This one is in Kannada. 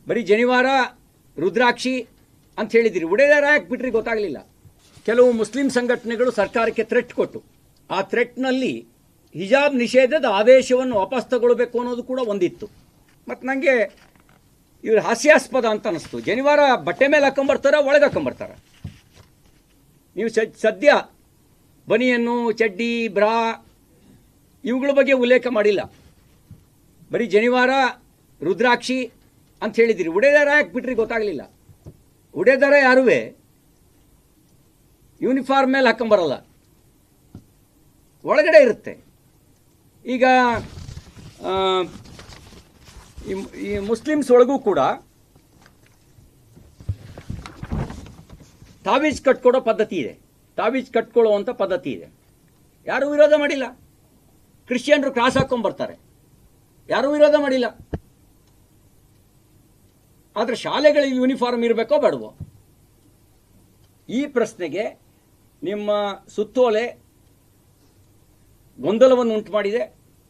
ಬರೀ ಜನಿವಾರ ರುದ್ರಾಕ್ಷಿ ಅಂತ ಹೇಳಿದಿರಿ, ಉಡೇದಾರ ಯಾಕೆ ಬಿಟ್ರಿ ಗೊತ್ತಾಗಲಿಲ್ಲ. ಕೆಲವು ಮುಸ್ಲಿಂ ಸಂಘಟನೆಗಳು ಸರ್ಕಾರಕ್ಕೆ ಥ್ರೆಟ್ ಕೊಟ್ಟು ಆ ಥ್ರೆಟ್ನಲ್ಲಿ ಹಿಜಾಬ್ ನಿಷೇಧದ ಆದೇಶವನ್ನು ವಾಪಸ್ ತಗೊಳ್ಬೇಕು ಅನ್ನೋದು ಕೂಡ ಒಂದಿತ್ತು. ಮತ್ತು ನನಗೆ ಇವರು ಹಾಸ್ಯಾಸ್ಪದ ಅಂತ ಅನ್ನಿಸ್ತು. ಜನಿವಾರ ಬಟ್ಟೆ ಮೇಲೆ ಹಾಕೊಂಬರ್ತಾರೆ, ಒಳಗೆ ಹಾಕೊಂಬರ್ತಾರೆ. ನೀವು ಸದ್ಯ ಬನಿಯನ್ನು, ಚಡ್ಡಿ, ಬ್ರಾ ಇವುಗಳ ಬಗ್ಗೆ ಉಲ್ಲೇಖ ಮಾಡಿಲ್ಲ. ಬರೀ ಜನಿವಾರ ರುದ್ರಾಕ್ಷಿ ಅಂತ ಹೇಳಿದಿರಿ, ಉಡೇದಾರ ಯಾಕೆ ಬಿಟ್ರಿ ಗೊತ್ತಾಗಲಿಲ್ಲ. ಉಡೇದಾರ ಯಾರೂ ಯೂನಿಫಾರ್ಮ್ ಮೇಲೆ ಹಾಕೊಂಬರಲ್ಲ, ಒಳಗಡೆ ಇರುತ್ತೆ. ಈಗ ಈ ಮುಸ್ಲಿಮ್ಸ್ ಒಳಗೂ ಕೂಡ ತಾವೀಜ್ ಕಟ್ಕೊಡೋ ಪದ್ಧತಿ ಇದೆ, ತಾವೀಜ್ ಕಟ್ಕೊಳ್ಳುವಂಥ ಪದ್ಧತಿ ಇದೆ. ಯಾರೂ ವಿರೋಧ ಮಾಡಿಲ್ಲ. ಕ್ರಿಶ್ಚಿಯನ್ರು ಕ್ರಾಸ್ ಹಾಕ್ಕೊಂಬರ್ತಾರೆ, ಯಾರೂ ವಿರೋಧ ಮಾಡಿಲ್ಲ. ಆದರೆ ಶಾಲೆಗಳಿಗೆ ಯೂನಿಫಾರ್ಮ್ ಇರಬೇಕೋ ಬೇಡವೋ, ಈ ಪ್ರಶ್ನೆಗೆ ನಿಮ್ಮ ಸುತ್ತೋಲೆ ಗೊಂದಲವನ್ನು ಉಂಟು ಮಾಡಿದೆ.